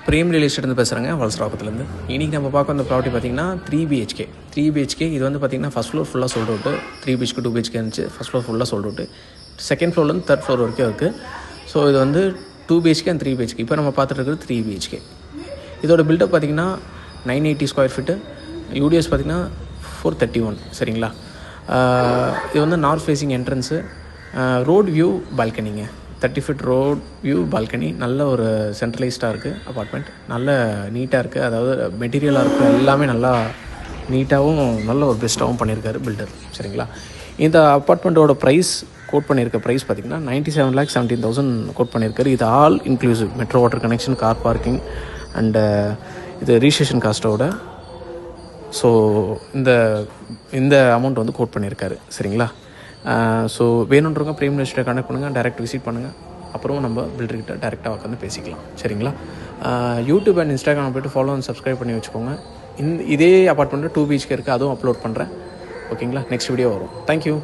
Frame real எஸ்டேட்லேருந்து பேசுகிறேங்க, வலசராப்பத்துலேருந்து. இன்றைக்கி நம்ம பார்க்க வந்த ப்ராப்பர்ட்டி பார்த்திங்கன்னா 3 BHK. இது வந்து பார்த்திங்கன்னா ஃபஸ்ட் ஃப்ளோர் ஃபுல்லாக சோல்ட் அவுட்டு. 3 BHK 2 BHK இருந்துச்சு. ஃபஸ்ட் ஃப்ளோர் ஃபுல்லாக சோல்ட் அவுட்டு. செகண்ட் ஃப்ளோர்லேருந்து தேர்ட் ஃப்ளோர் வரைக்கும் இருக்குது. ஸோ இது வந்து 2 BHK அண்ட் 3 BHK. இப்போ நம்ம பார்த்துட்டு இருக்கிறது 3 BHK. இதோட பில்டப் பார்த்திங்கன்னா 980 ஸ்கொயர் ஃபீட்டு. யூடிஎஸ் பார்த்திங்கன்னா 431. சரிங்களா? இது வந்து north facing entrance, road view பால்கனிங்க. 30 feet ரோட் வியூ பால்கனி. நல்ல ஒரு சென்ட்ரலைஸ்டாக இருக்குது அப்பார்ட்மெண்ட். நல்ல நீட்டாக இருக்குது. அதாவது மெட்டீரியலாக இருக்குது, எல்லாமே நல்லா நீட்டாகவும் நல்ல ஒரு பெஸ்ட்டாகவும் பண்ணியிருக்காரு பில்டர். சரிங்களா? இந்த அப்பார்ட்மெண்ட்டோட ப்ரைஸ் கோட் பண்ணியிருக்க ப்ரைஸ் பார்த்திங்கன்னா 97,17,000 கோட் பண்ணியிருக்காரு. இது all inclusive, metro water connection, car parking and இது ரிஜிஸ்ட்ரேஷன் காஸ்ட்டோட. ஸோ இந்த அமௌண்ட் வந்து கோட் பண்ணியிருக்காரு. சரிங்களா? ஸோ வேணுன்றவங்க பிரேம் ரியல் எஸ்டேட்டை கான்டெக்ட் பண்ணுங்கள், டைரெக்ட் விசிட் பண்ணுங்கள். அப்புறம் நம்ம பில்டர்கிட்ட டேரெக்டாக உட்காந்து பேசிக்கலாம். சரிங்களா? யூடியூப் அண்ட் இன்ஸ்டாகிராம் போய்ட்டு ஃபாலோ அண்ட் சப்ஸ்கிரைப் பண்ணி வச்சுக்கோங்க. இதே அப்பார்ட்மெண்ட்டில் 2 BHK இருக்குது, அதுவும் அப்லோட் பண்ணுறேன். ஓகேங்களா? நெக்ஸ்ட் வீடியோ வரும். தேங்க்யூ.